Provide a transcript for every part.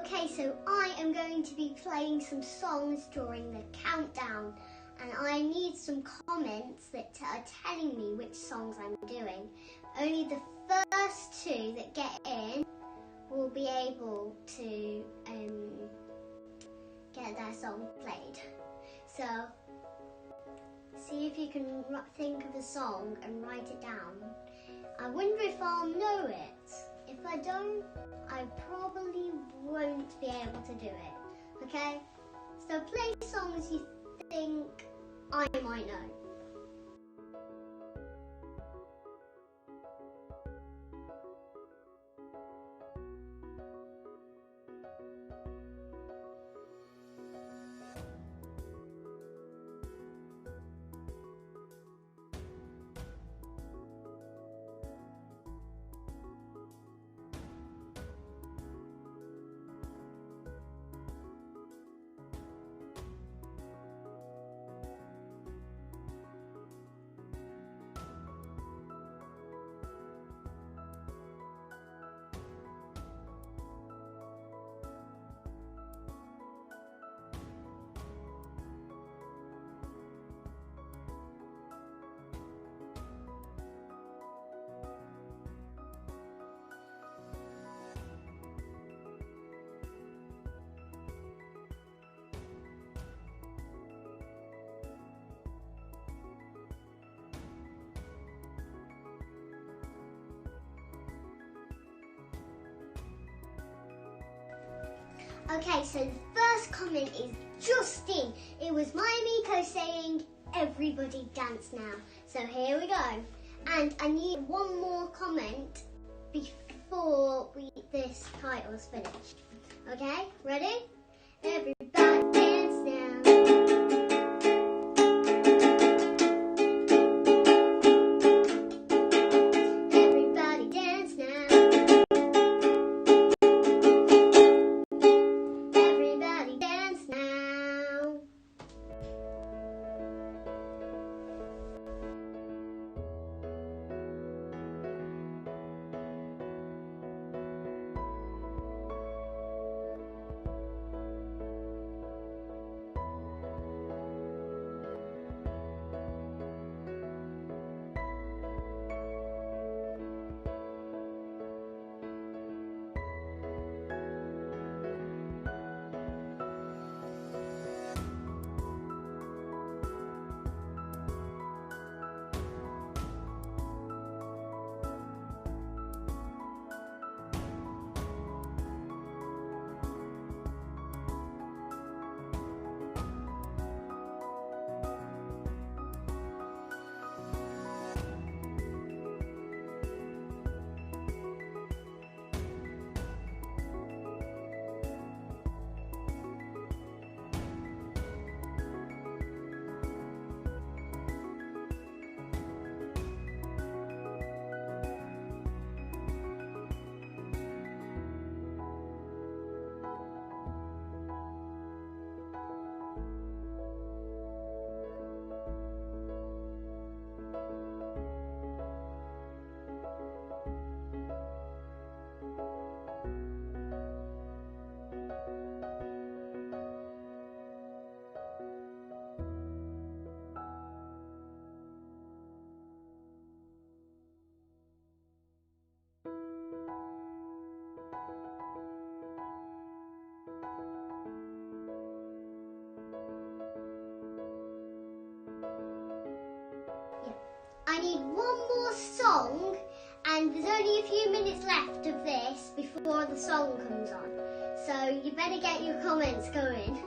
Okay, so I am going to be playing some songs during the countdown, and I need some comments that are telling me which songs I'm doing. Only the first two that get in will be able to get their song played. So, see if you can think of a song and write it down. I wonder if I'll know it. If I don't, I probably won't be able to do it. Okay? So play songs you think I might know. Okay, so the first comment is Justin. It was my Miko saying, everybody dance now. So here we go. And I need one more comment before this title is finished. Okay, ready? Everybody dance now. Everybody dance now. Everybody dance now. I need one more song, and there's only a few minutes left of this before the song comes on. So you better get your comments going.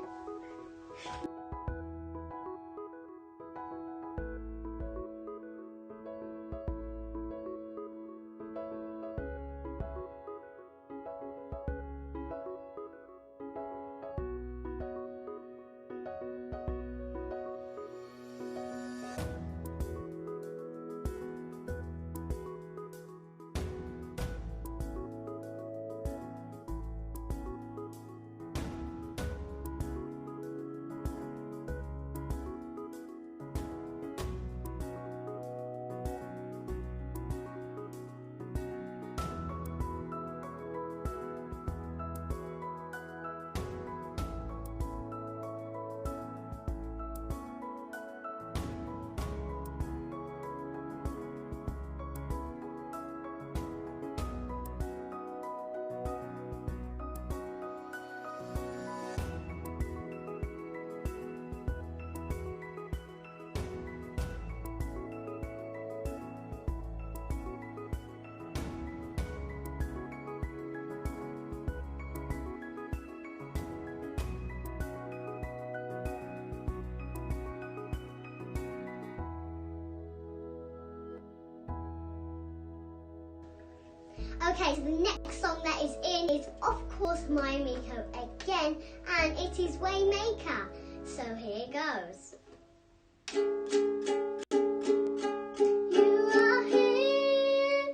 Okay, so the next song that is in is of course My Amico again, and it is Waymaker. So here goes. You are here,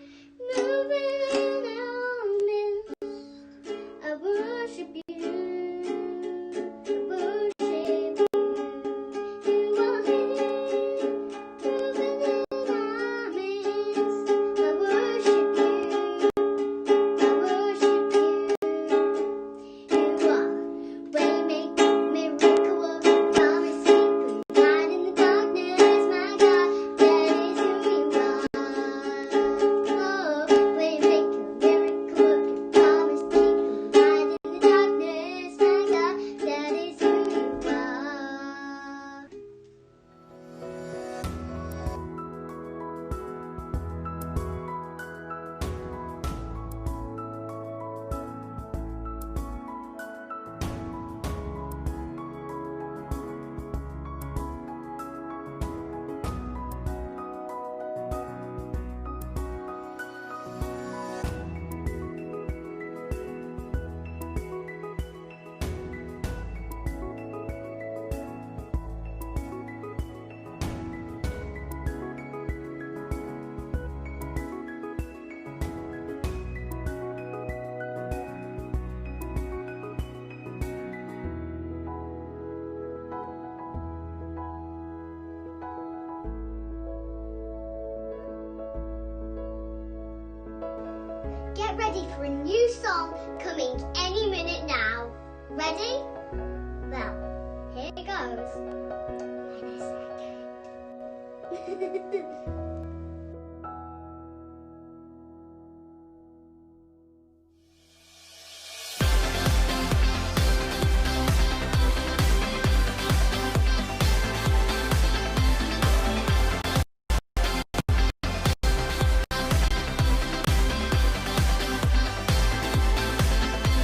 moving in our midst. I worship you, I worship you. You are here, moving in our midst. I worship you, I worship you. You are Waymaker, miracle worker, promise keeper, light in the darkness, my God, that is who you are. Oh, Waymaker, miracle worker, promise keeper, light in the darkness, my God, that is who you are. Get ready for a new song coming any minute now. Ready? Well, here it goes. In a second.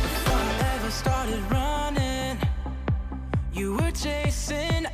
Before I ever started running, you were chasing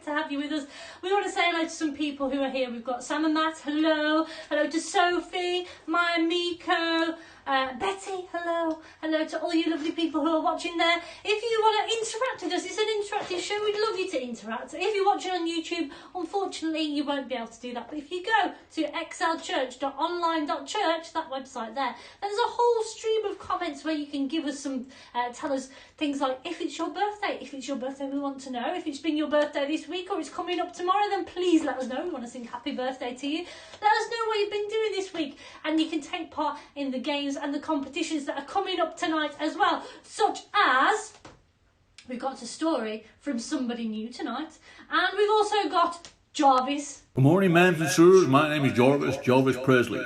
to have you with us. We want to say hello to some people who are here. We've got Sam and Matt, hello. Hello to Sophie, Maya Miko, Betty, hello. Hello to all you lovely people who are watching there. If you want to interact with us, it's an interactive show. We'd love you to interact. If you're watching on YouTube, unfortunately, you won't be able to do that. But if you go to excelchurch.online.church, that website there's a whole stream of comments where you can give us some, tell us things like, if it's your birthday, we want to know. If it's been your birthday this week or it's coming up tomorrow, then please let us know. We want to sing happy birthday to you. Let us know what you've been doing this week, and you can take part in the games and the competitions that are coming up tonight as well, such as we've got a story from somebody new tonight, and we've also got Jarvis. Good morning, ma'ams and sirs. My name is Jarvis Presley.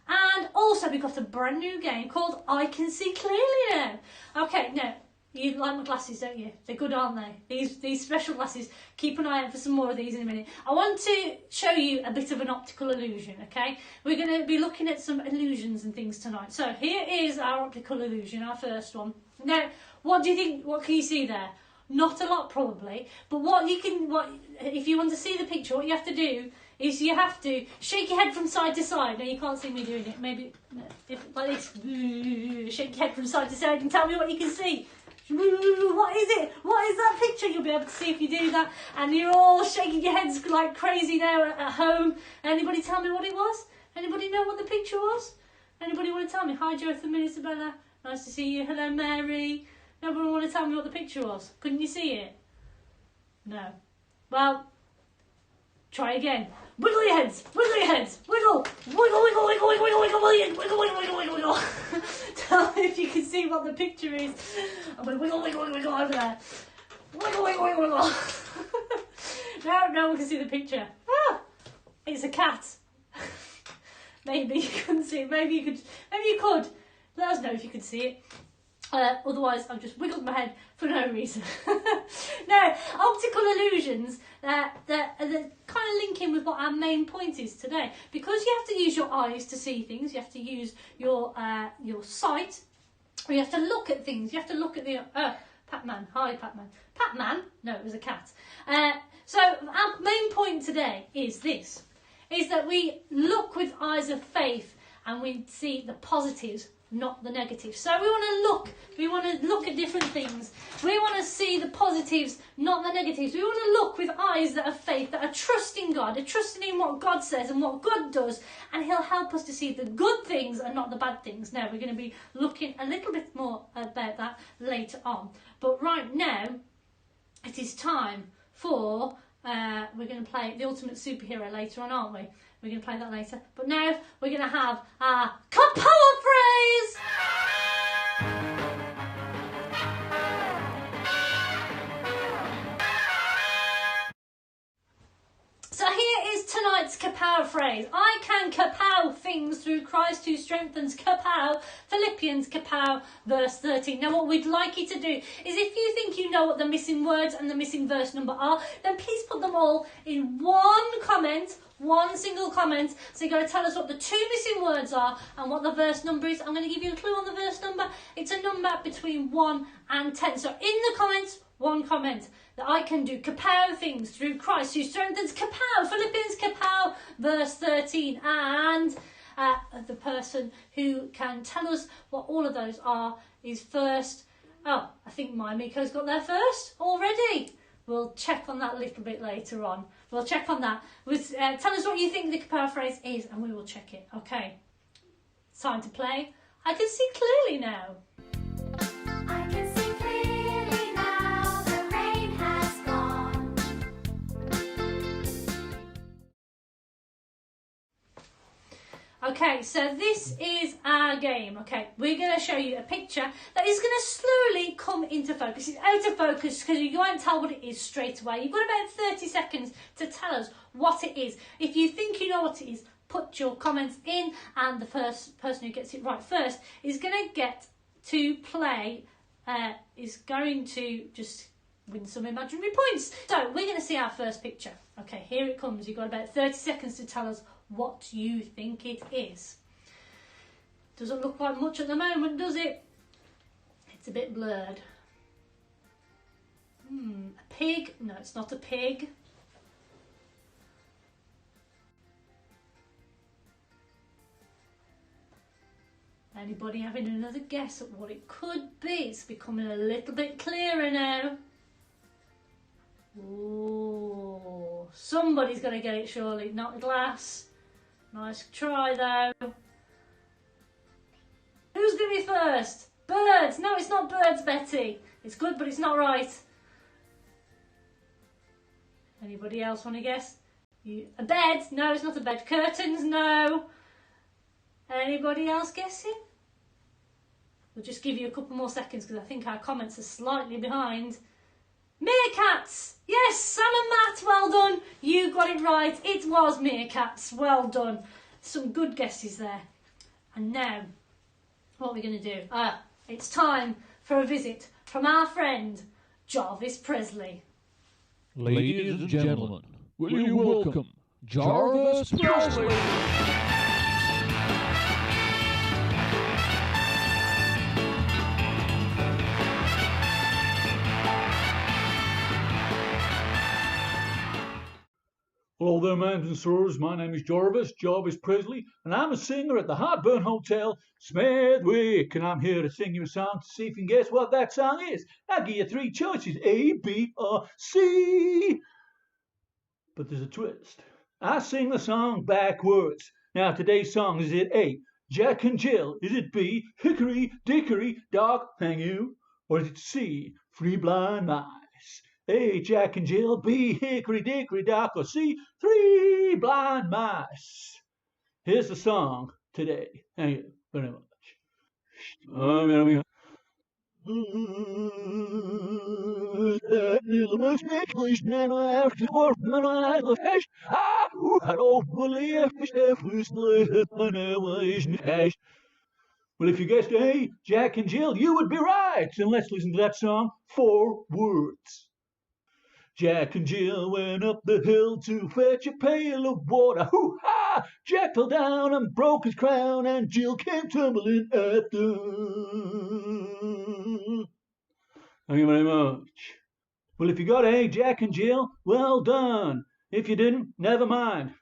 And also we've got a brand new game called I Can See Clearly Now. Okay, now, you like my glasses, don't you? They're good, aren't they? These special glasses. Keep an eye out for some more of these in a minute. I want to show you a bit of an optical illusion, okay? We're going to be looking at some illusions and things tonight. So here is our optical illusion, our first one. Now, what do you think? What can you see there? Not a lot, probably. But if you want to see the picture, what you have to do is you have to shake your head from side to side. Now, you can't see me doing it. Maybe like this. Shake your head from side to side and tell me what you can see. What is it? What is that picture? You'll be able to see if you do that. And you're all shaking your heads like crazy now at home. Anybody tell me what it was? Anybody know what the picture was? Anybody want to tell me? Hi, Jotham and Isabella. Nice to see you. Hello, Mary. Nobody want to tell me what the picture was? Couldn't you see it? No. Well, try again. Wiggle your heads. Wiggle your heads. Wiggle. Wiggle, wiggle, wiggle, wiggle, wiggle, wiggle, wiggle, wiggle, wiggle, wiggle, wiggle, wiggle. Tell me if you can see what the picture is. I'm going to wiggle, wiggle, wiggle, wiggle over there. Wiggle, wiggle, wiggle, wiggle. No one can see the picture. Ah, it's a cat. Maybe you couldn't see it. Maybe you could. Let us know if you could see it. Otherwise, I've just wiggled my head for no reason. Now, optical illusions, they're kind of linking with what our main point is today. Because you have to use your eyes to see things, you have to use your sight, or you have to look at things, you have to look at the... Pac-Man, hi Pac-Man. Pac-Man? No, it was a cat. So our main point today is this, is that we look with eyes of faith and we see the positives, not the negatives. So we want to look at different things. We want to see the positives, not the negatives. We want to look with eyes that are faith, that are trusting God, are trusting in what God says and what God does, and He'll help us to see the good things and not the bad things. Now, we're going to be looking a little bit more about that later on. But right now, it is time for, we're going to play The Ultimate Superhero later on, aren't we? We're going to play that later. But now we're going to have our power phrase. So here is tonight's kapow phrase. I can kapow things through Christ who strengthens. Kapow. Philippians kapow verse 13. Now what we'd like you to do is, if you think you know what the missing words and the missing verse number are, then please put them all in one comment. One single comment. So you've got to tell us what the two missing words are and what the verse number is. I'm going to give you a clue on the verse number. It's a number between 1 and 10. So in the comments, one comment that I can do kapow things through Christ who strengthens. Kapow. Philippians kapow verse 13. And the person who can tell us what all of those are is first. Oh, I think my Miko's got there first already. We'll check on that a little bit later on. We'll check on that. Tell us what you think the kapow phrase is and we will check it. Okay. It's time to play. I can see clearly now. I can see clearly now, the rain has gone. Okay, so this is our game. Okay, we're going to show you a picture that is going to slowly come into focus. It's out of focus because you won't tell what it is straight away. You've got about 30 seconds to tell us what it is. If you think you know what it is, put your comments in, and the first person who gets it right first is going to get to play, is going to just win some imaginary points. So we're going to see our first picture. Okay, here it comes. You've got about 30 seconds to tell us what you think it is. Doesn't look like much at the moment, does it? It's a bit blurred. A pig. No, it's not a pig. Anybody having another guess at what it could be? It's becoming a little bit clearer now. Ooh, somebody's going to get it surely. Not a glass. Nice try though. Who's going to be first? Birds. No, it's not birds, Betty. It's good, but it's not right. Anybody else want to guess? A bed? No, it's not a bed. Curtains? No. Anybody else guessing? We'll just give you a couple more seconds because I think our comments are slightly behind. Meerkats! Yes, Sam and Matt, well done. You got it right. It was meerkats. Well done. Some good guesses there. And now, what are we going to do? It's time for a visit from our friend, Jarvis Presley. Ladies and gentlemen, will you welcome Jarvis Presley? Hello there, ma'ams and sirs. My name is Jarvis Presley, and I'm a singer at the Heartburn Hotel, Smithwick. And I'm here to sing you a song to see if you can guess what that song is. I'll give you three choices, A, B, or C. But there's a twist. I sing the song backwards. Now, today's song, is it A, Jack and Jill? Is it B, Hickory Dickory Dock, thank you? Or is it C, Three Blind Mice? A, Jack and Jill, B, Hickory Dickory Dock, or C, Three Blind Mice. Here's the song today. Thank you very much. Well, if you guessed A, Jack and Jill, you would be right. And let's listen to that song, 4 words. Jack and Jill went up the hill to fetch a pail of water. Hoo-ha! Jack fell down and broke his crown, and Jill came tumbling after. Thank you very much. Well, if you got A, Jack and Jill, well done. If you didn't, never mind.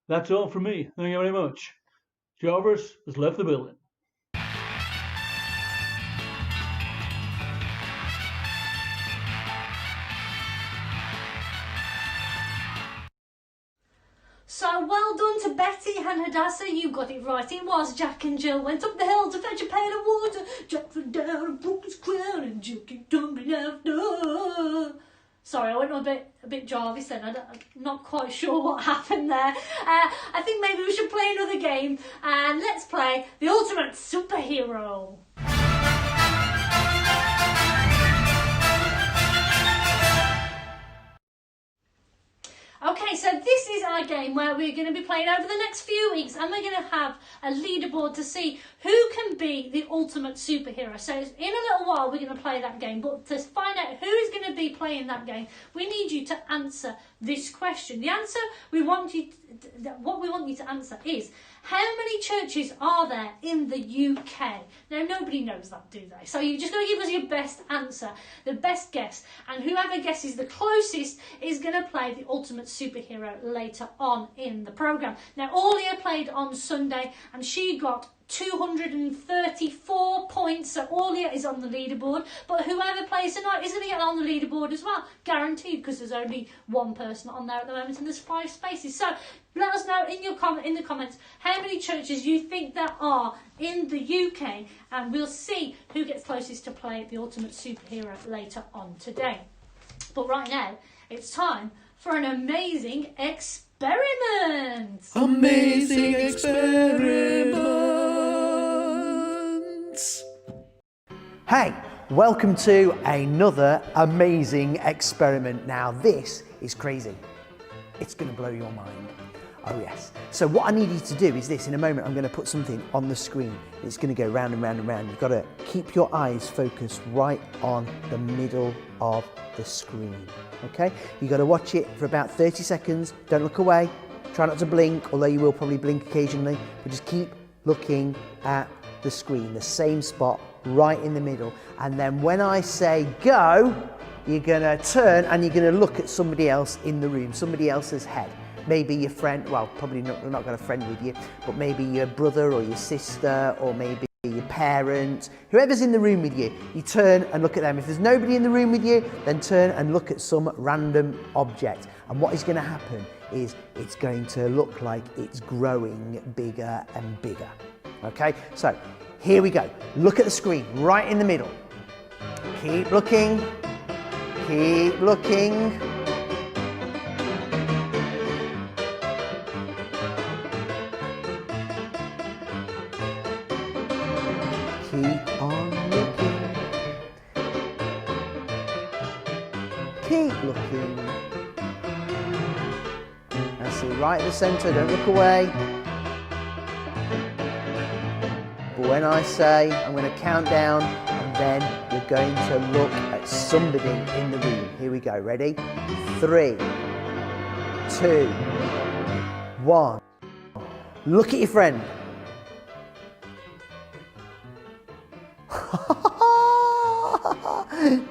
That's all from me. Thank you very much. Jarvis has left the building. So well done to Betty and Hadassah, you got it right. It was Jack and Jill went up the hill to fetch a pail of water. Jack fell down and broke his crown, and Jill came tumbling after. Sorry, I went a bit Jarvis then. I'm not quite sure what happened there. I think maybe we should play another game, and let's play the Ultimate Superhero. Okay, so this is our game where we're going to be playing over the next few weeks, and we're going to have a leaderboard to see who can be the ultimate superhero. So in a little while we're going to play that game, but to find out who is going to be playing that game, we need you to answer this question. The answer what we want you to answer is, how many churches are there in the UK? Now, nobody knows that, do they? So you're just going to give us your best answer, the best guess, and whoever guesses the closest is going to play the ultimate superhero later on in the programme. Now, Aulia played on Sunday, and she got 234 points, so Aulia is on the leaderboard, but whoever plays tonight is going to get on the leaderboard as well, guaranteed, because there's only one person on there at the moment and there's 5 spaces. So let us know in the comments how many churches you think there are in the UK, and we'll see who gets closest to play the ultimate superhero later on today. But right now, it's time for an amazing experiment. Amazing experiments. Hey, welcome to another amazing experiment. Now this is crazy. It's going to blow your mind. Oh yes. So what I need you to do is this. In a moment I'm going to put something on the screen. It's going to go round and round and round. You've got to keep your eyes focused right on the middle of the screen. Okay? You've got to watch it for about 30 seconds. Don't look away. Try not to blink, although you will probably blink occasionally. But just keep looking at the screen, the same spot right in the middle. And then when I say go, you're going to turn and you're going to look at somebody else in the room, somebody else's head. Maybe your friend, well, probably not got a friend with you, but maybe your brother or your sister, or maybe your parents, whoever's in the room with you. You turn and look at them. If there's nobody in the room with you, then turn and look at some random object. And what is going to happen is it's going to look like it's growing bigger and bigger. Okay, so here we go. Look at the screen right in the middle. Keep looking. Keep looking. Keep on looking. Keep looking. That's it, right in the centre, don't look away. But when I say, I'm going to count down, and then you're going to look at somebody in the room. Here we go, ready? 3, 2, 1. Look at your friend.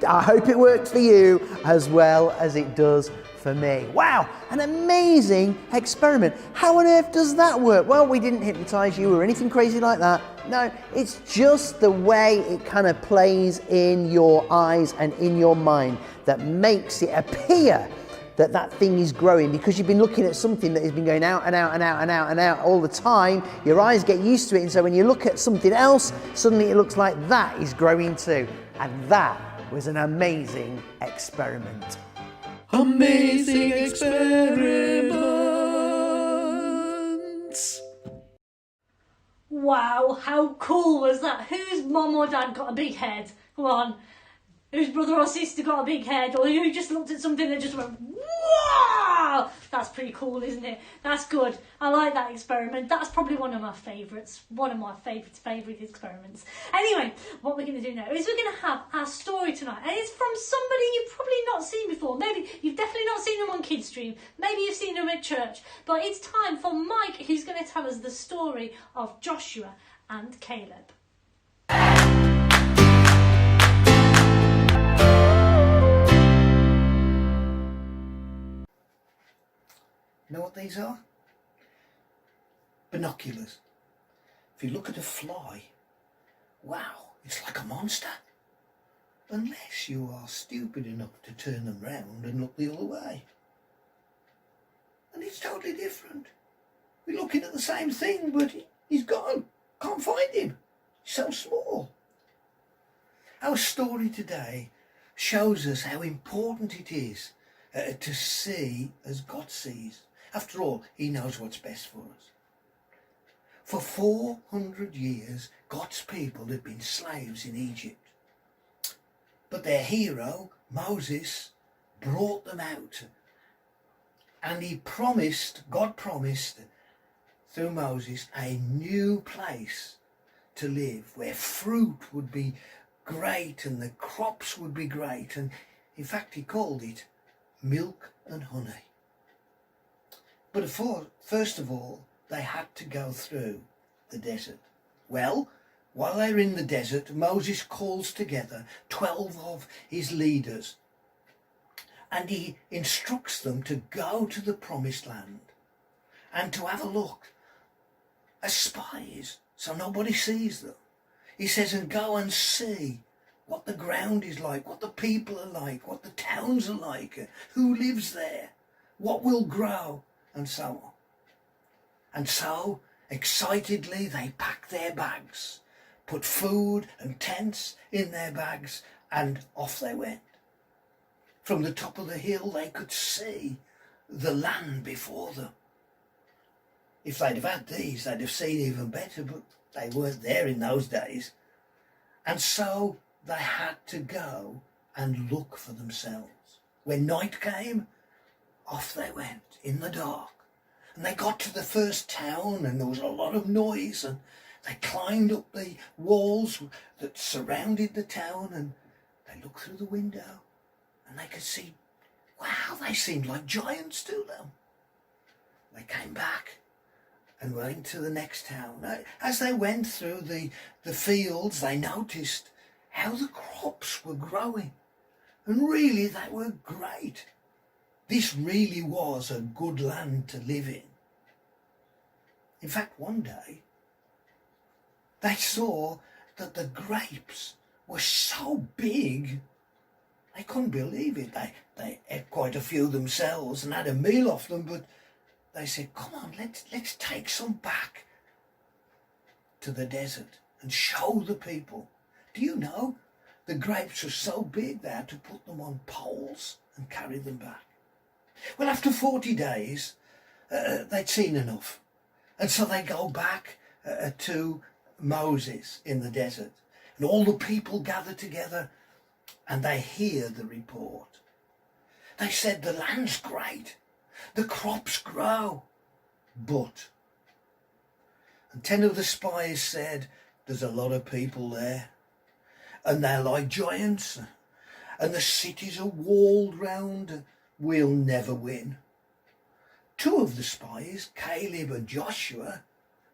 I hope it works for you as well as it does for me. Wow, an amazing experiment. How on earth does that work? Well, we didn't hypnotize you or anything crazy like that. No, it's just the way it kind of plays in your eyes and in your mind that makes it appear that that thing is growing, because you've been looking at something that has been going out and out and out and out and out all the time. Your eyes get used to it, and so when you look at something else, suddenly it looks like that is growing too. And that was an amazing experiment. Amazing experiments. Wow, how cool was that? Whose mum or dad got a big head? Come on. Whose brother or sister got a big head? Or who just looked at something that just went, wow! That's pretty cool, isn't it? That's good. I like that experiment. That's probably one of my favourites. One of my favourite experiments. Anyway, what we're going to do now is we're going to have our story tonight. And it's from somebody you've probably not seen before. Maybe you've definitely not seen them on Kidstream. Maybe you've seen them at church. But it's time for Mike, who's going to tell us the story of Joshua and Caleb. You know what these are? Binoculars. If you look at a fly, wow, it's like a monster. Unless you are stupid enough to turn them round and look the other way. And it's totally different. We're looking at the same thing, but he's gone. Can't find him. He's so small. Our story today shows us how important it is to see as God sees. After all, he knows what's best for us. For 400 years, God's people had been slaves in Egypt. But their hero, Moses, brought them out. And God promised through Moses a new place to live, where fruit would be great and the crops would be great. And in fact, he called it milk and honey. But first of all, they had to go through the desert. Well, while they're in the desert, Moses calls together 12 of his leaders, and he instructs them to go to the promised land and to have a look as spies, so nobody sees them. He says, and go and see what the ground is like, what the people are like, what the towns are like, who lives there, what will grow, and so on. And so, excitedly, they packed their bags, put food and tents in their bags, and off they went. From the top of the hill, they could see the land before them. If they'd have had these, they'd have seen even better, but they weren't there in those days. And so they had to go and look for themselves. When night came, off they went in the dark. And they got to the first town, and there was a lot of noise, and they climbed up the walls that surrounded the town, and they looked through the window, and they could see, wow, they seemed like giants to them. They came back and went to the next town. As they went through the fields, they noticed how the crops were growing. And really they were great. This really was a good land to live in. In fact, one day they saw that the grapes were so big they couldn't believe it. They ate quite a few themselves and had a meal off them, but they said, come on, let's take some back to the desert and show the people. Do you know, the grapes were so big they had to put them on poles and carry them back. Well, after 40 days, they'd seen enough. And so they go back to Moses in the desert. And all the people gather together and they hear the report. They said, the land's great, the crops grow, but... And 10 of the spies said, there's a lot of people there, and they're like giants, and the cities are walled round, we'll never win. 2 of the spies, Caleb and Joshua,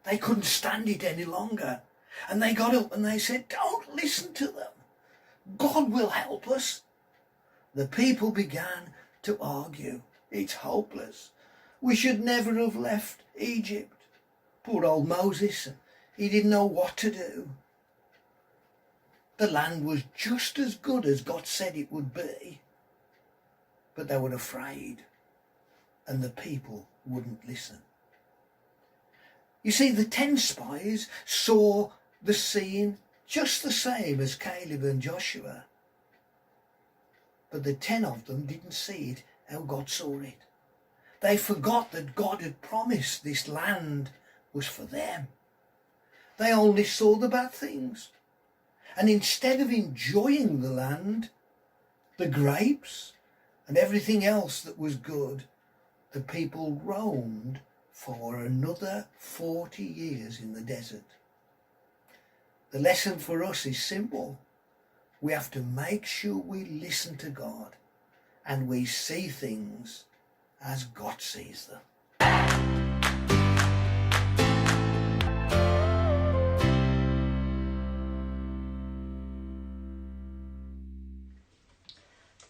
they couldn't stand it any longer, and they got up and they said, don't listen to them. God will help us. The people began to argue. It's hopeless. We should never have left Egypt. Poor old Moses, he didn't know what to do. The land was just as good as God said it would be, but they were afraid, and the people wouldn't listen. You see, the 10 spies saw the scene just the same as Caleb and Joshua, but the 10 of them didn't see it how God saw it. They forgot that God had promised this land was for them. They only saw the bad things. And instead of enjoying the land, the grapes and everything else that was good, the people roamed for another 40 years in the desert. The lesson for us is simple. We have to make sure we listen to God and we see things as God sees them.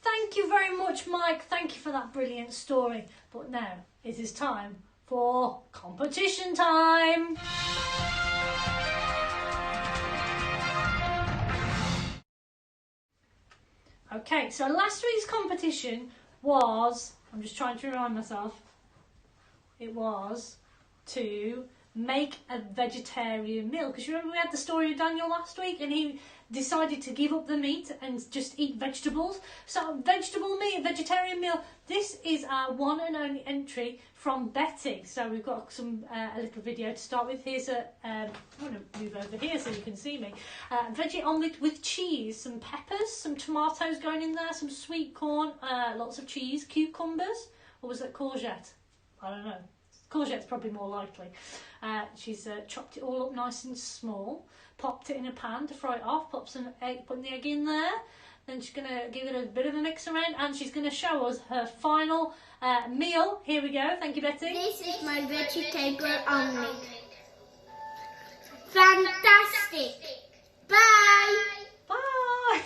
Thank you very much, Mike. Thank you for that brilliant story. But now it is time for competition time. Okay, so last week's competition was, I'm just trying to remind myself, it was to make a vegetarian meal. Because you remember we had the story of Daniel last week and he decided to give up the meat and just eat vegetables. So vegetarian meal, this is our one and only entry from Betty. So we've got some a little video to start with. Here's a, I'm going to move over here so you can see me. Veggie omelette with cheese, some peppers, some tomatoes going in there, some sweet corn, lots of cheese, cucumbers, or was it courgette? I don't know. Courgette's probably more likely. She's chopped it all up nice and small, popped it in a pan to fry it off, putting the egg in there. Then she's going to give it a bit of a mix around and she's going to show us her final meal. Here we go. Thank you, Betty. This is my vegetable omelette. Fantastic. Bye. Bye.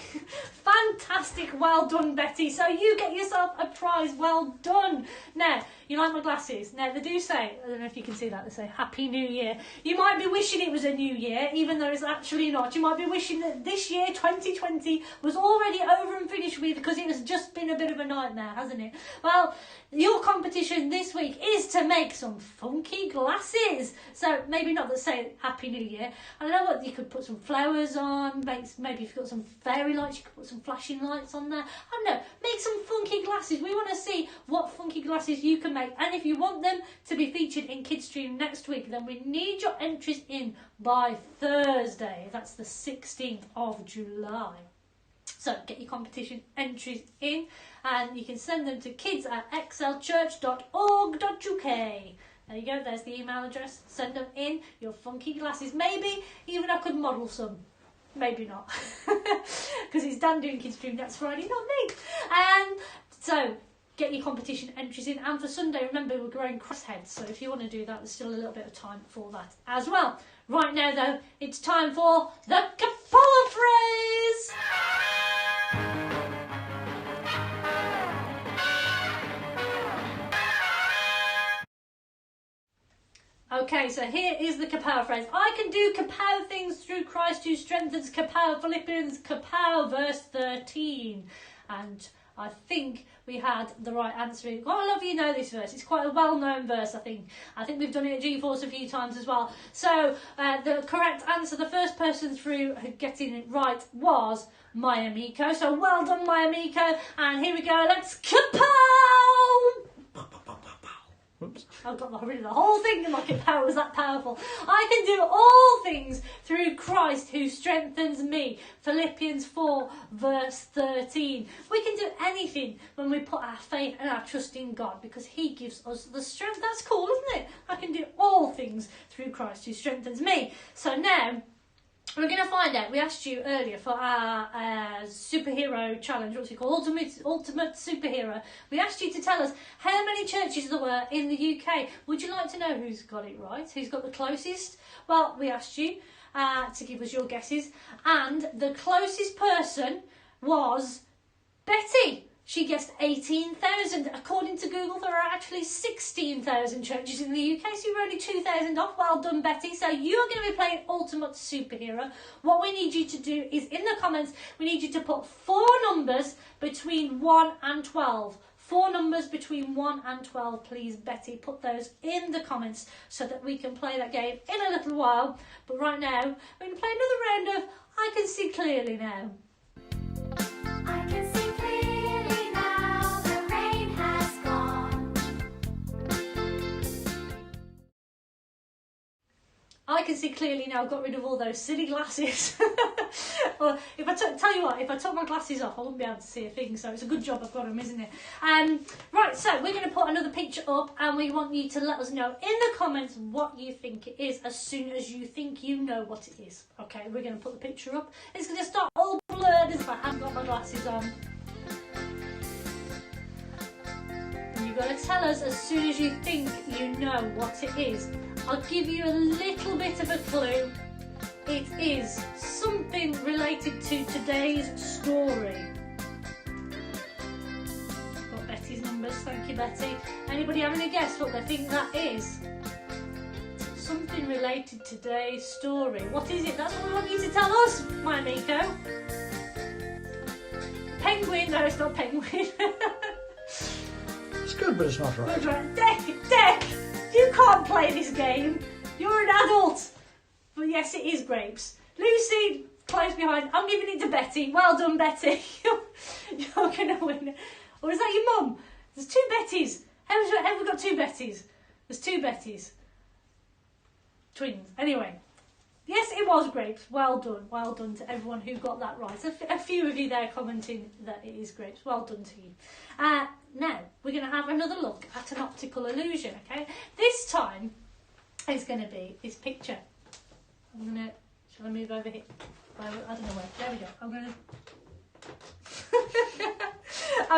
Fantastic. Well done, Betty. So you get yourself a prize. Well done. Now, you like my glasses? Now, they do say, I don't know if you can see that, they say Happy New Year. You might be wishing it was a new year, even though it's actually not. You might be wishing that this year, 2020, was already over and finished with because it has just been a bit of a nightmare, hasn't it? Well, your competition this week is to make some funky glasses. So maybe not that say Happy New Year. I don't know what, you could put some flowers on, maybe if you've got some fairy lights, you could put some flashing lights on there. I don't know, make some funky glasses. We want to see what funky glasses you can make. And if you want them to be featured in Kidstream next week, then we need your entries in by Thursday. That's the 16th of July. So get your competition entries in and you can send them to kids@excelchurch.org.uk. There you go, there's the email address. Send them in, your funky glasses. Maybe even I could model some. Maybe not. Because it's Dan doing Kidstream next Friday, not me. So get your competition entries in. And for Sunday, remember, we're growing crossheads. So if you want to do that, there's still a little bit of time for that as well. Right now, though, it's time for the Kapala phrase. Okay, so here is the kapow phrase. I can do kapow things through Christ who strengthens kapow. Philippians kapow, verse 13. And I think we had the right answer. Quite a lot of you know this verse. It's quite a well-known verse, I think. I think we've done it at G-Force a few times as well. So the correct answer, the first person through getting it right was Maya Miko. So well done, Maya Miko. And here we go. Let's kapow! Oops. I've got rid of the whole thing like it was that powerful. I can do all things through Christ who strengthens me. Philippians 4 verse 13. We can do anything when we put our faith and our trust in God because he gives us the strength. That's cool, isn't it? I can do all things through Christ who strengthens me. So now we're going to find out. We asked you earlier for our superhero challenge, what's it called? Ultimate superhero. We asked you to tell us how many churches there were in the UK. Would you like to know who's got it right? Who's got the closest? Well, we asked you to give us your guesses. And the closest person was Betty. She guessed 18,000. According to Google, there are actually 16,000 churches in the UK, so you're only 2,000 off. Well done, Betty. So you're going to be playing Ultimate Superhero. What we need you to do is, in the comments, we need you to put 4 numbers between 1 and 12. 4 numbers between 1 and 12, please, Betty. Put those in the comments so that we can play that game in a little while. But right now, we're going to play another round of I Can See Clearly Now. I can see clearly now, the rain has gone. I can see clearly now. Got rid of all those silly glasses. Well, if I tell you what, if I took my glasses off, I wouldn't be able to see a thing. So it's a good job I've got them, isn't it? Right. So we're going to put another picture up, and we want you to let us know in the comments what you think it is as soon as you think you know what it is. Okay, we're going to put the picture up. It's going to start all blurred as if I haven't got my glasses on. You've got to tell us as soon as you think you know what it is. I'll give you a little bit of a clue. It is something related to today's story. Got Betty's numbers, thank you, Betty. Anybody have any guess what they think that is? Something related to today's story. What is it? That's what we want you to tell us, my Miko. Penguin? No, it's not penguin. It's good, but it's not right. Good, right. Deck, you can't play this game. You're an adult. But yes, it is grapes. Lucy, close behind. I'm giving it to Betty. Well done, Betty. You're going to win. Or is that your mum? There's 2 Bettys. Have we got 2 Bettys? There's 2 Bettys. Twins. Anyway. Yes, it was grapes. Well done. Well done to everyone who got that right. A few of you there commenting that it is grapes. Well done to you. Now, we're going to have another look at an optical illusion, okay? This time, it's going to be this picture. Shall I move over here? I don't know where. There we go. I'm going to...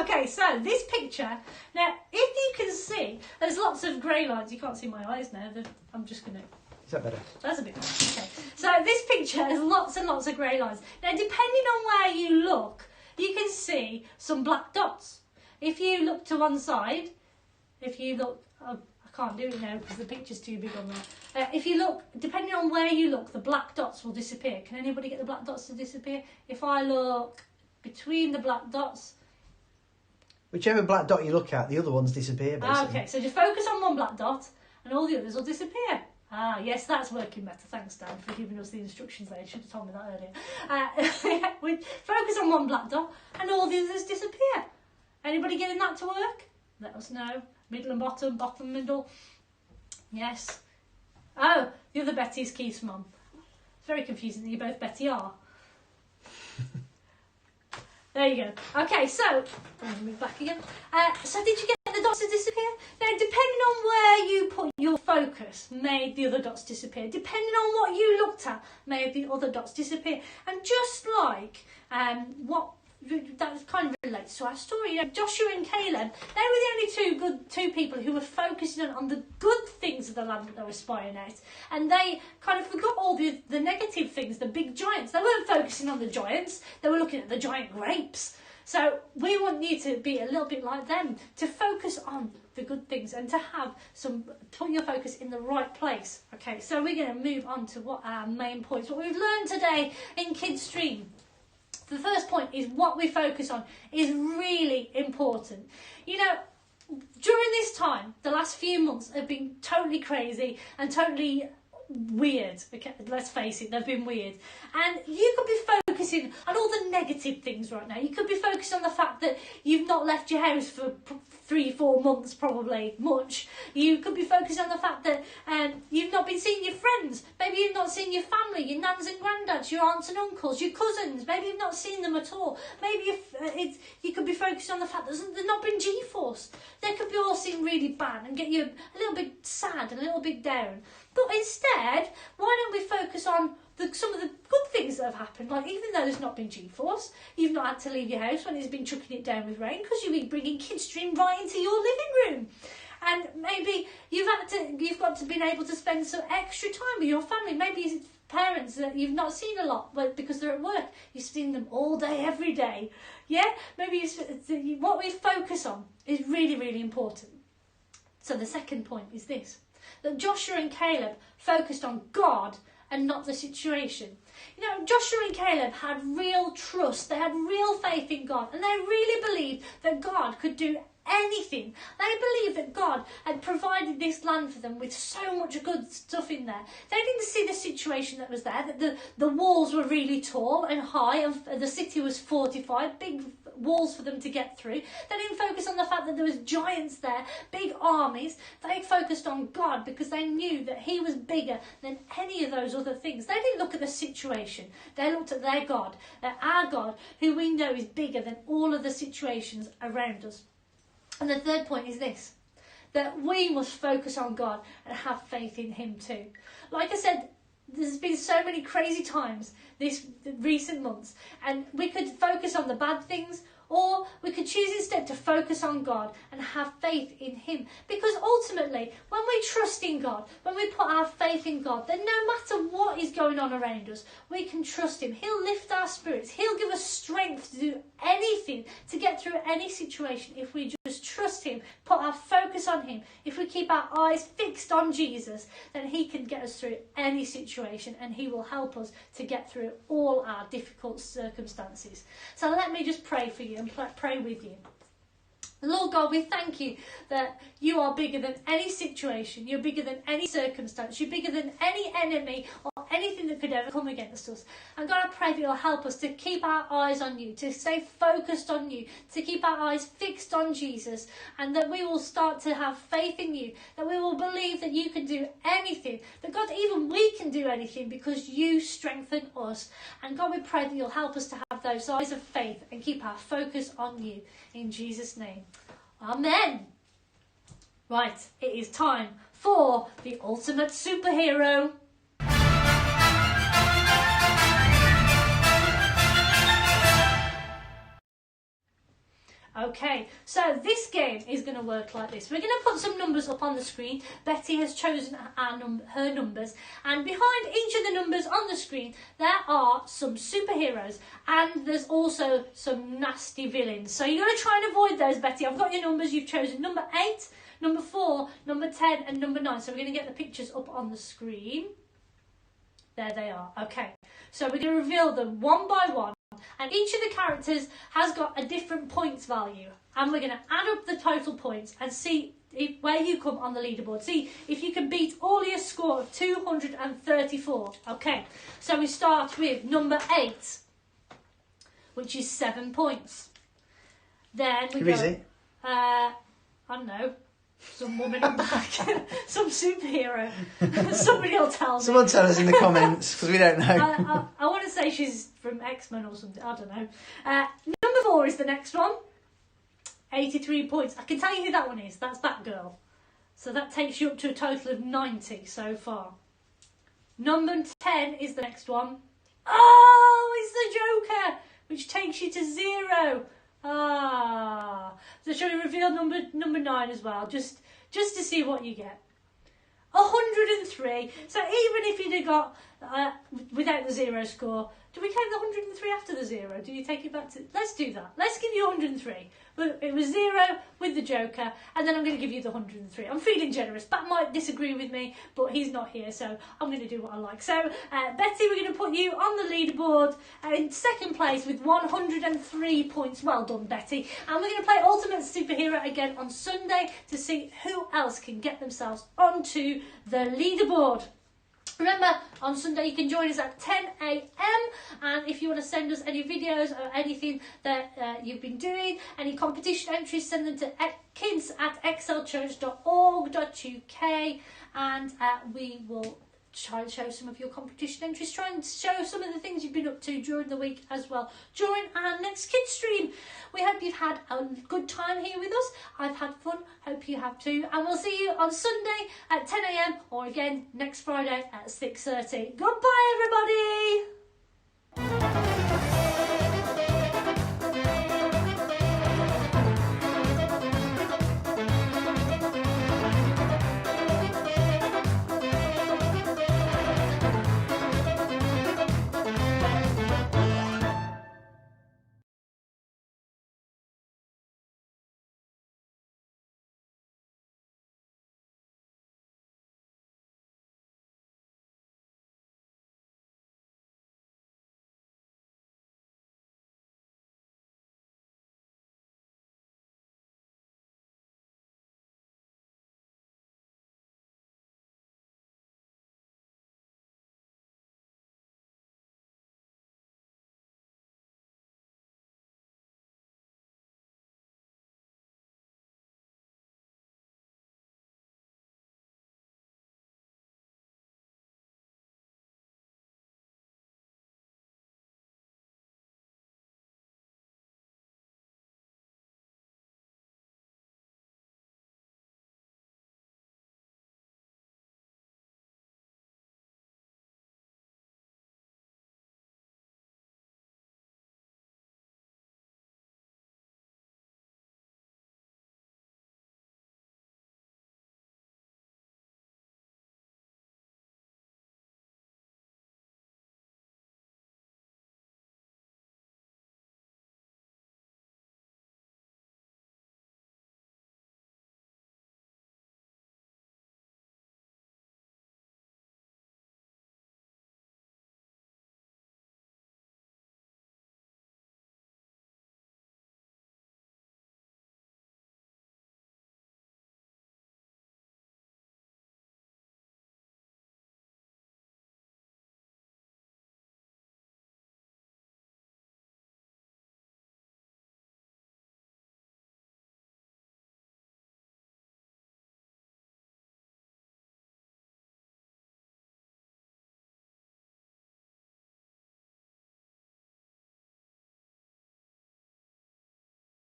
Okay, so this picture. Now, if you can see, there's lots of grey lines. You can't see my eyes now. I'm just going to... Is that better? That's a bit better. Okay. So this picture has lots and lots of grey lines. Now, depending on where you look, you can see some black dots. If you look to one side, if you look... I can't do it now because the picture's too big on there. If you look, depending on where you look, the black dots will disappear. Can anybody get the black dots to disappear? If I look between the black dots... Whichever black dot you look at, the other ones disappear, basically. Okay, so just focus on one black dot and all the others will disappear. Ah, yes, that's working better. Thanks, Dan, for giving us the instructions there. You should have told me that earlier. We focus on one black dot and all the others disappear. Anybody getting that to work? Let us know. Middle and bottom, bottom, middle. Yes. Oh, the other Betty's Keith's mum. It's very confusing that you both Betty are. There you go. Okay, so I'm going to move back again. So did you get the dots to disappear? Now, depending on where you put your focus, made the other dots disappear. Depending on what you looked at, made the other dots disappear. And just like what that kind of relates to our story, you know, Joshua and Caleb, they were the only two people who were focusing on the good things of the land that they were spying out, and they kind of forgot all the negative things, the big giants. They weren't focusing on the giants, they were looking at the giant grapes. So we want you to be a little bit like them, to focus on the good things and to put your focus in the right place. Okay, so we're going to move on to what our main points, what we've learned today in Kidstream. The first point is what we focus on is really important. You know, during this time, the last few months have been totally crazy and totally weird. Okay, let's face it, they've been weird. And you could be focusing on all the negative things right now. You could be focused on the fact that you've not left your house for 3-4 months, probably much. You could be focused on the fact that you've not been seeing your friends. Maybe you've not seen your family, your nans and granddads, your aunts and uncles, your cousins. Maybe you've not seen them at all. Maybe you could be focused on the fact that there's not been G-force. They could be all seem really bad and get you a little bit sad and a little bit down. But instead, why don't we focus on some of the good things that have happened? Like, even though there's not been G-force, you've not had to leave your house when it's been chucking it down with rain because you've been bringing Kidstream right into your living room. And maybe you've got to been able to spend some extra time with your family. Maybe it's parents that you've not seen a lot because they're at work. You've seen them all day, every day. Yeah? Maybe what we focus on is really, really important. So the second point is this, that Joshua and Caleb focused on God and not the situation. You know, Joshua and Caleb had real trust. They had real faith in God, and they really believed that God could do anything. They believed that God had provided this land for them with so much good stuff in there. They didn't see the situation that was there, that the walls were really tall and high, and the city was fortified, big walls for them to get through. They didn't focus on the fact that there was giants there, big armies. They focused on God because they knew that he was bigger than any of those other things. They didn't look at the situation. They looked at their God, our God, who we know is bigger than all of the situations around us. And the third point is this, that we must focus on God and have faith in him too. Like I said, there's been so many crazy times this recent months, and we could focus on the bad things, or we could choose instead to focus on God and have faith in him. Because ultimately, when we trust in God, when we put our faith in God, then no matter what is going on around us, we can trust him. He'll lift our spirits. He'll give us strength to do anything, to get through any situation, if we just trust him, put our focus on him. If we keep our eyes fixed on Jesus, then he can get us through any situation, and he will help us to get through all our difficult circumstances. So let me just pray for you and pray with you. Lord God, we thank you that you are bigger than any situation. You're bigger than any circumstance. You're bigger than any enemy or anything that could ever come against us. And God, I pray that you'll help us to keep our eyes on you, to stay focused on you, to keep our eyes fixed on Jesus, and that we will start to have faith in you, that we will believe that you can do anything, that God, even we can do anything because you strengthen us. And God, we pray that you'll help us to have those eyes of faith and keep our focus on you. In Jesus' name. Amen. Right, it is time for the ultimate superhero. Okay, so this game is going to work like this. We're going to put some numbers up on the screen. Betty has chosen her numbers, and behind each of the numbers on the screen there are some superheroes, and there's also some nasty villains. So you're going to try and avoid those, Betty. I've got your numbers. You've chosen number 8, number 4, number 10 and number 9. So we're going to get the pictures up on the screen. There they are. Okay, so we're going to reveal them one by one. And each of the characters has got a different points value, and we're going to add up the total points and see where you come on the leaderboard. See if you can beat all your score of 234. Okay, so we start with number 8, which is 7 points. Then we go, I don't know, some woman in back, some superhero. Somebody will tell me. Someone tell us in the comments, because we don't know. I want to say she's from X-Men or something. I don't know. Number 4 is the next one. 83 points. I can tell you who that one is. That's Batgirl. So that takes you up to a total of 90 so far. Number 10 is the next one. Oh, it's the Joker, which takes you to 0. So shall we reveal number 9 as well, just to see what you get? 103. So even if you'd have got without the 0 score. Do we count the 103 after the 0? Do you take it back to... Let's do that. Let's give you 103. But it was 0 with the Joker, and then I'm going to give you the 103. I'm feeling generous. Bat might disagree with me, but he's not here, so I'm going to do what I like. So, Betty, we're going to put you on the leaderboard in second place with 103 points. Well done, Betty. And we're going to play Ultimate Superhero again on Sunday to see who else can get themselves onto the leaderboard. Remember, on Sunday you can join us at 10 a.m. and if you want to send us any videos or anything that you've been doing, any competition entries, send them to kids@excelchurch.org.uk and we will try and show some of your competition entries, try and show some of the things you've been up to during the week as well during our next Kidstream. We hope you've had a good time here with us. I've had fun, hope you have too, and we'll see you on Sunday at 10 a.m. or again next Friday at 6:30. Goodbye everybody!